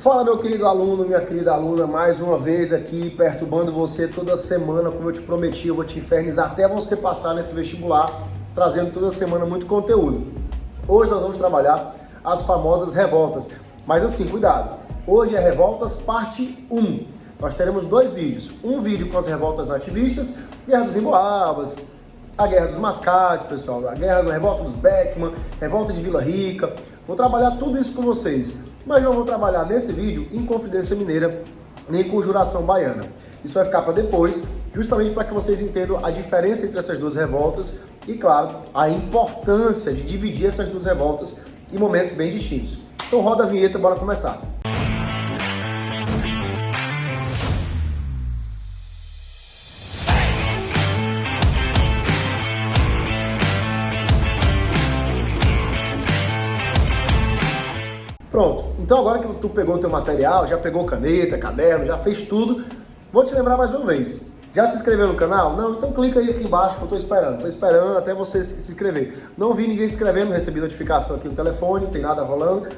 Fala, meu querido aluno, minha querida aluna, mais uma vez aqui perturbando você toda semana, como eu te prometi, eu vou te infernizar até você passar nesse vestibular, trazendo toda semana muito conteúdo. Hoje nós vamos trabalhar as famosas revoltas, mas assim, cuidado, hoje é Revoltas parte 1. Nós teremos dois vídeos, um vídeo com as revoltas nativistas, Guerra dos Emboabas, a Guerra dos Mascates, pessoal, a revolta dos Beckman, revolta de Vila Rica. Vou trabalhar tudo isso com vocês, mas não vou trabalhar nesse vídeo Inconfidência Mineira nem Conjuração Baiana. Isso vai ficar para depois, justamente para que vocês entendam a diferença entre essas duas revoltas e, claro, a importância de dividir essas duas revoltas em momentos bem distintos. Então roda a vinheta, bora começar. Pronto, então agora que tu pegou o teu material, já pegou caneta, caderno, já fez tudo, vou te lembrar mais uma vez. Já se inscreveu no canal? Não? Então clica aí aqui embaixo que eu tô esperando. Tô esperando até você se inscrever. Não vi ninguém se inscrevendo, não recebi notificação aqui no telefone, não tem nada rolando.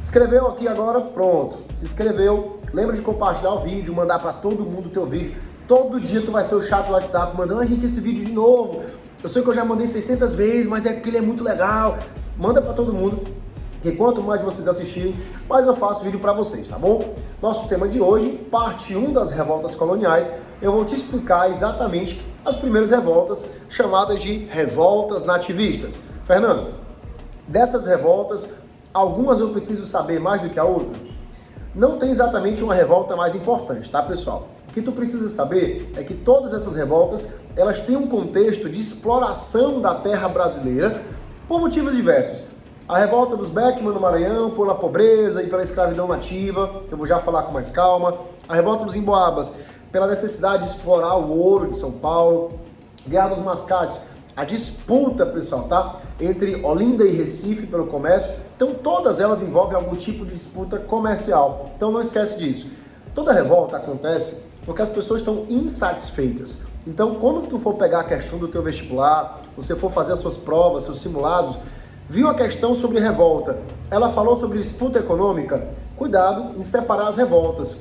Escreveu aqui agora, pronto. Se inscreveu, lembra de compartilhar o vídeo, mandar para todo mundo o teu vídeo. Todo dia tu vai ser o chato do WhatsApp mandando, gente, esse vídeo de novo. Eu sei que eu já mandei 600 vezes, mas é porque ele é muito legal. Manda para todo mundo. E quanto mais vocês assistirem, mais eu faço vídeo para vocês, tá bom? Nosso tema de hoje, parte 1 das revoltas coloniais, eu vou te explicar exatamente as primeiras revoltas, chamadas de revoltas nativistas. Fernando, dessas revoltas, algumas eu preciso saber mais do que a outra? Não tem exatamente uma revolta mais importante, tá, pessoal? O que tu precisa saber é que todas essas revoltas, elas têm um contexto de exploração da terra brasileira por motivos diversos. A revolta dos Beckman no Maranhão pela pobreza e pela escravidão nativa, que eu vou já falar com mais calma. A revolta dos Emboabas pela necessidade de explorar o ouro de São Paulo. Guerra dos Mascates, a disputa, pessoal, tá? Entre Olinda e Recife pelo comércio. Então todas elas envolvem algum tipo de disputa comercial. Então não esquece disso. Toda revolta acontece porque as pessoas estão insatisfeitas. Então quando tu for pegar a questão do teu vestibular, você for fazer as suas provas, seus simulados, viu a questão sobre revolta, ela falou sobre disputa econômica, cuidado em separar as revoltas.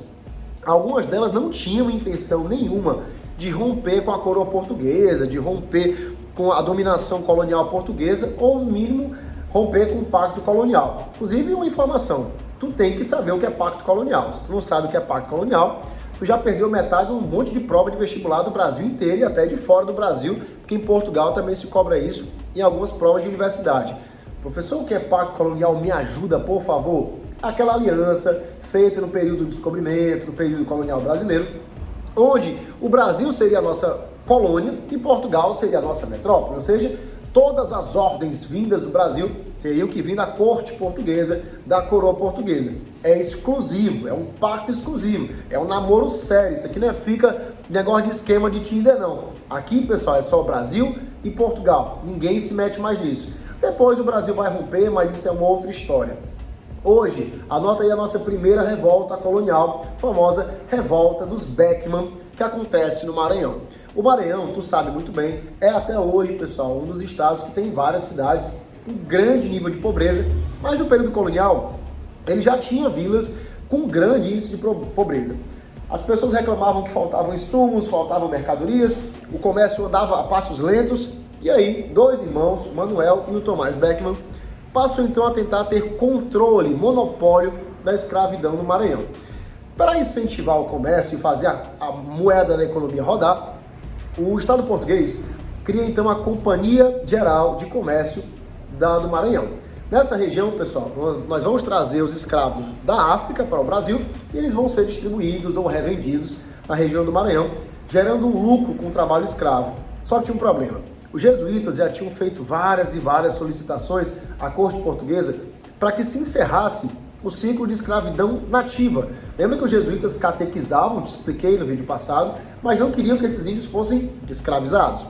Algumas delas não tinham intenção nenhuma de romper com a coroa portuguesa, de romper com a dominação colonial portuguesa, ou no mínimo romper com o pacto colonial. Inclusive uma informação, tu tem que saber o que é pacto colonial. Se tu não sabe o que é pacto colonial, tu já perdeu metade de um monte de prova de vestibular do Brasil inteiro e até de fora do Brasil, porque em Portugal também se cobra isso em algumas provas de universidade. Professor, o que é pacto colonial? Me ajuda, por favor. Aquela aliança feita no período do descobrimento, no período colonial brasileiro, onde o Brasil seria a nossa colônia e Portugal seria a nossa metrópole, ou seja, todas as ordens vindas do Brasil teriam que vir da corte portuguesa, da coroa portuguesa. É exclusivo, é um pacto exclusivo, é um namoro sério. Isso aqui não fica negócio de esquema de Tinder, não. Aqui, pessoal, é só o Brasil e Portugal. Ninguém se mete mais nisso. Depois o Brasil vai romper, mas isso é uma outra história. Hoje, anota aí a nossa primeira revolta colonial, famosa revolta dos Beckman, que acontece no Maranhão. O Maranhão, tu sabe muito bem, é até hoje, pessoal, um dos estados que tem várias cidades com grande nível de pobreza, mas no período colonial, ele já tinha vilas com grande índice de pobreza. As pessoas reclamavam que faltavam insumos, faltavam mercadorias, o comércio andava a passos lentos. E aí, dois irmãos, o Manuel e o Tomás Beckman, passam então a tentar ter controle, monopólio da escravidão no Maranhão. Para incentivar o comércio e fazer a moeda da economia rodar, o Estado português cria então a Companhia Geral de Comércio do Maranhão. Nessa região, pessoal, nós vamos trazer os escravos da África para o Brasil e eles vão ser distribuídos ou revendidos na região do Maranhão, gerando um lucro com o trabalho escravo. Só que tinha um problema. Os jesuítas já tinham feito várias e várias solicitações à corte portuguesa para que se encerrasse o ciclo de escravidão nativa. Lembra que os jesuítas catequizavam, te expliquei no vídeo passado, mas não queriam que esses índios fossem escravizados.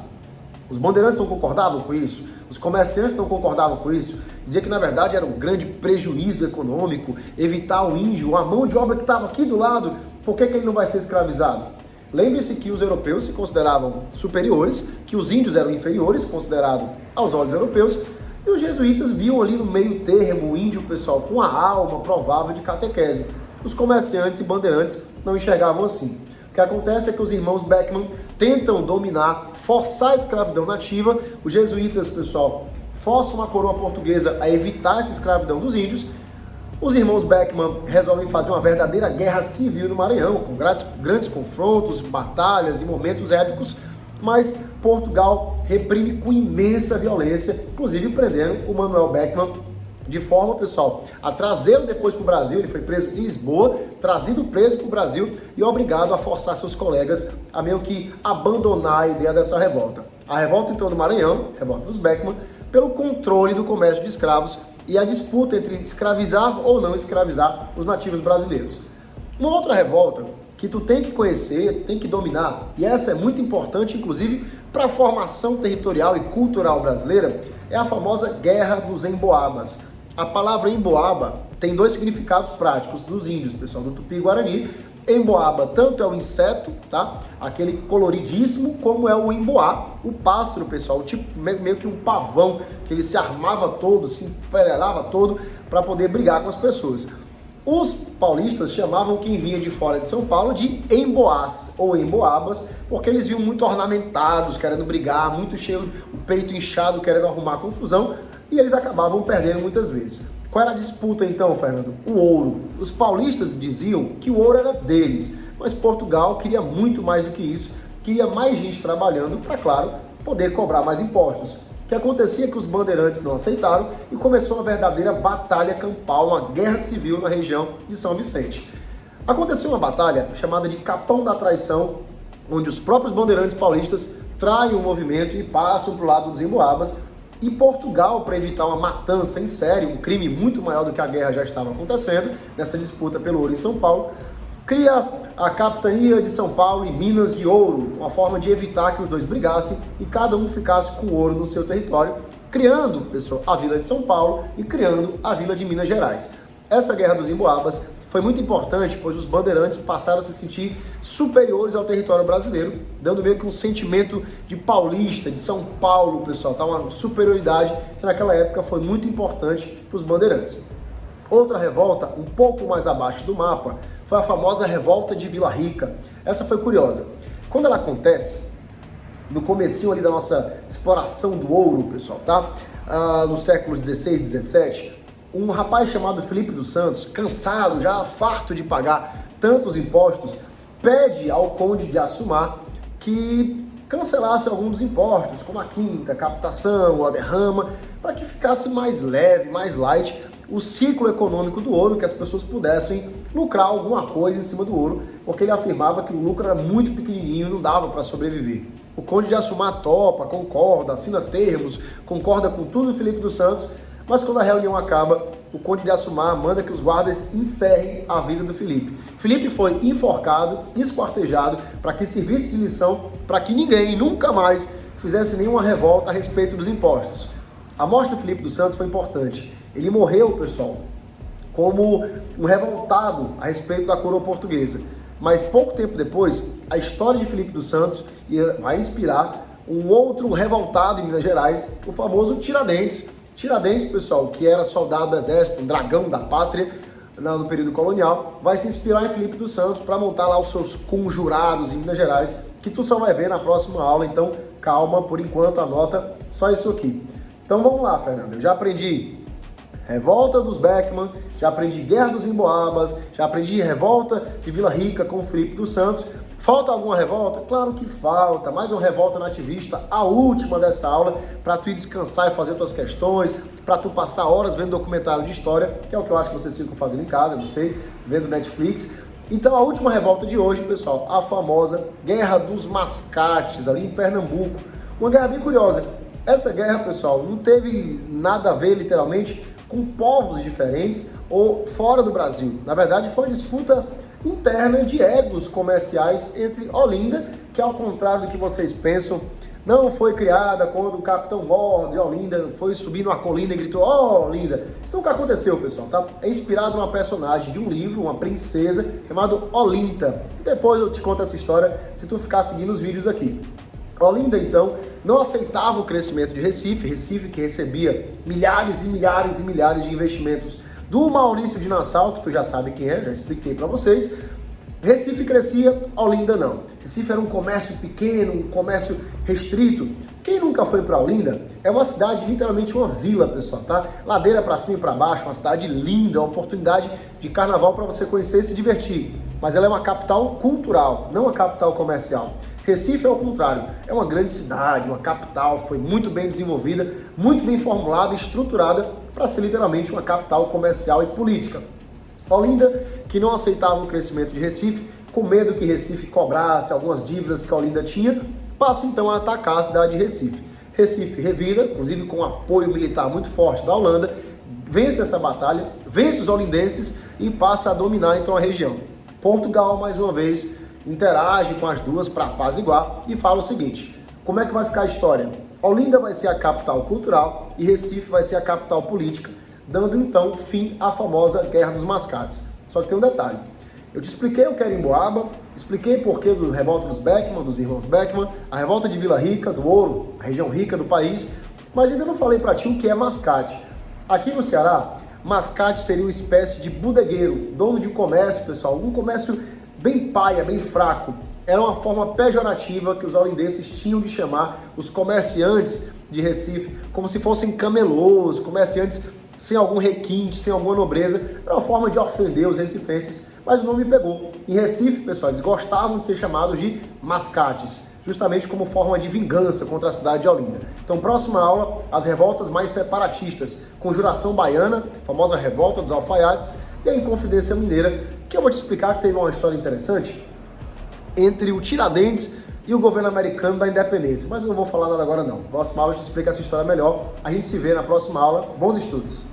Os bandeirantes não concordavam com isso, os comerciantes não concordavam com isso, dizia que na verdade era um grande prejuízo econômico evitar o índio, a mão de obra que estava aqui do lado, por que ele não vai ser escravizado? Lembre-se que os europeus se consideravam superiores, que os índios eram inferiores, considerados aos olhos europeus, os jesuítas viam ali no meio termo o índio, pessoal, com a alma provável de catequese. os comerciantes e bandeirantes não enxergavam assim. O que acontece é que os irmãos Beckman tentam dominar, forçar a escravidão nativa. Os jesuítas, pessoal, forçam a coroa portuguesa a evitar essa escravidão dos índios. Os irmãos Beckman resolvem fazer uma verdadeira guerra civil no Maranhão, com grandes confrontos, batalhas e momentos épicos, mas Portugal reprime com imensa violência, inclusive prendendo o Manuel Beckman de forma, pessoal, a trazê-lo depois para o Brasil. Ele foi preso em Lisboa, trazido preso para o Brasil e obrigado a forçar seus colegas a meio que abandonar a ideia dessa revolta. A revolta, então, do Maranhão, revolta dos Beckman, pelo controle do comércio de escravos e a disputa entre escravizar ou não escravizar os nativos brasileiros. Uma outra revolta que tu tem que conhecer, tem que dominar, e essa é muito importante, inclusive, para a formação territorial e cultural brasileira, é a famosa Guerra dos Emboabas. A palavra emboaba tem dois significados práticos dos índios, pessoal, do Tupi-Guarani. Emboaba tanto é o inseto, tá? Aquele coloridíssimo, como é o emboá, o pássaro, pessoal, tipo meio que um pavão, que ele se armava todo, se emperelhava todo para poder brigar com as pessoas. Os paulistas chamavam quem vinha de fora de São Paulo de emboás ou emboabas, porque eles vinham muito ornamentados, querendo brigar, muito cheio, o peito inchado, querendo arrumar confusão, e eles acabavam perdendo muitas vezes. Qual era a disputa então, Fernando? O ouro. Os paulistas diziam que o ouro era deles, mas Portugal queria muito mais do que isso, queria mais gente trabalhando para, claro, poder cobrar mais impostos. O que acontecia é que os bandeirantes não aceitaram e começou uma verdadeira batalha campal, uma guerra civil na região de São Vicente. Aconteceu uma batalha chamada de Capão da Traição, onde os próprios bandeirantes paulistas traem o movimento e passam para o lado dos emboabas. E Portugal, para evitar uma matança em série, um crime muito maior do que a guerra já estava acontecendo, nessa disputa pelo ouro em São Paulo, cria a Capitania de São Paulo e Minas de Ouro, uma forma de evitar que os dois brigassem e cada um ficasse com ouro no seu território, criando, pessoal, a Vila de São Paulo e criando a Vila de Minas Gerais. Essa Guerra dos Emboabas foi muito importante, pois os bandeirantes passaram a se sentir superiores ao território brasileiro, dando meio que um sentimento de paulista, de São Paulo, pessoal, tá? Uma superioridade que naquela época foi muito importante para os bandeirantes. Outra revolta, um pouco mais abaixo do mapa, foi a famosa Revolta de Vila Rica. Essa foi curiosa. Quando ela acontece, no comecinho ali da nossa exploração do ouro, pessoal, tá? No século XVI, XVII, um rapaz chamado Felipe dos Santos, cansado, já farto de pagar tantos impostos, pede ao conde de Assumar que cancelasse alguns dos impostos, como a quinta, a captação, a derrama, para que ficasse mais leve, mais light o ciclo econômico do ouro, que as pessoas pudessem lucrar alguma coisa em cima do ouro, porque ele afirmava que o lucro era muito pequenininho e não dava para sobreviver. O conde de Assumar topa, concorda, assina termos, concorda com tudo do Felipe dos Santos, mas quando a reunião acaba, o conde de Assumar manda que os guardas encerrem a vida do Felipe. Felipe foi enforcado, esquartejado, para que servisse de lição, para que ninguém, nunca mais, fizesse nenhuma revolta a respeito dos impostos. A morte do Felipe dos Santos foi importante. Ele morreu, pessoal, como um revoltado a respeito da coroa portuguesa. Mas pouco tempo depois, a história de Felipe dos Santos vai inspirar um outro revoltado em Minas Gerais, o famoso Tiradentes. Tiradentes, pessoal, que era soldado do exército, um dragão da pátria no período colonial, vai se inspirar em Felipe dos Santos para montar lá os seus conjurados em Minas Gerais, que tu só vai ver na próxima aula, então calma, por enquanto anota só isso aqui. Então vamos lá, Fernando, eu já aprendi Revolta dos Beckman, já aprendi Guerra dos Emboabas, já aprendi Revolta de Vila Rica com Felipe dos Santos. Falta alguma revolta? Claro que falta, mais uma revolta nativista, a última dessa aula, para tu ir descansar e fazer tuas questões, para tu passar horas vendo documentário de história, que é o que eu acho que vocês ficam fazendo em casa, não sei, vendo Netflix. Então a última revolta de hoje, pessoal, a famosa Guerra dos Mascates, ali em Pernambuco. Uma guerra bem curiosa. Essa guerra, pessoal, não teve nada a ver, literalmente, com povos diferentes ou fora do Brasil. Na verdade, foi uma disputa interna de egos comerciais entre Olinda, que ao contrário do que vocês pensam, não foi criada quando o Capitão Mor de Olinda foi subir numa colina e gritou: "Ó, Olinda!" Isso nunca aconteceu, pessoal, tá? É inspirado numa personagem de um livro, uma princesa, chamada Olinda. E depois eu te conto essa história se tu ficar seguindo os vídeos aqui. Olinda, então, não aceitava o crescimento de Recife, Recife que recebia milhares e milhares e milhares de investimentos do Maurício de Nassau, que tu já sabe quem é, já expliquei para vocês, Recife crescia, Olinda não. Recife era um comércio pequeno, um comércio restrito. Quem nunca foi para Olinda, é uma cidade, literalmente uma vila, pessoal, tá? Ladeira para cima e para baixo, uma cidade linda, uma oportunidade de carnaval para você conhecer e se divertir. Mas ela é uma capital cultural, não uma capital comercial. Recife é o contrário, é uma grande cidade, uma capital, foi muito bem desenvolvida, muito bem formulada e estruturada para ser literalmente uma capital comercial e política. Olinda, que não aceitava o crescimento de Recife, com medo que Recife cobrasse algumas dívidas que a Olinda tinha, passa então a atacar a cidade de Recife. Recife revira, inclusive com apoio militar muito forte da Holanda, vence essa batalha, vence os olindenses e passa a dominar então a região. Portugal, mais uma vez, interage com as duas para apaziguar e fala o seguinte: como é que vai ficar a história? Olinda vai ser a capital cultural e Recife vai ser a capital política, dando então fim à famosa Guerra dos Mascates. Só que tem um detalhe. Eu te expliquei o que era Emboaba, expliquei por que da revolta dos Beckman, dos irmãos Beckman, a revolta de Vila Rica, do Ouro, a região rica do país, mas ainda não falei para ti o que é mascate. Aqui no Ceará, mascate seria uma espécie de bodegueiro, dono de um comércio, pessoal, um comércio bem paia, bem fraco. Era uma forma pejorativa que os olindenses tinham de chamar os comerciantes de Recife, como se fossem camelôs, comerciantes sem algum requinte, sem alguma nobreza. Era uma forma de ofender os recifenses, mas o nome pegou. Em Recife, pessoal, eles gostavam de ser chamados de mascates, justamente como forma de vingança contra a cidade de Olinda. Então, próxima aula, as revoltas mais separatistas, Conjuração Baiana, famosa revolta dos alfaiates, e a Inconfidência Mineira, que eu vou te explicar que teve uma história interessante entre o Tiradentes e o governo americano da independência. Mas eu não vou falar nada agora não. Próxima aula eu te explico essa história melhor. A gente se vê na próxima aula. Bons estudos!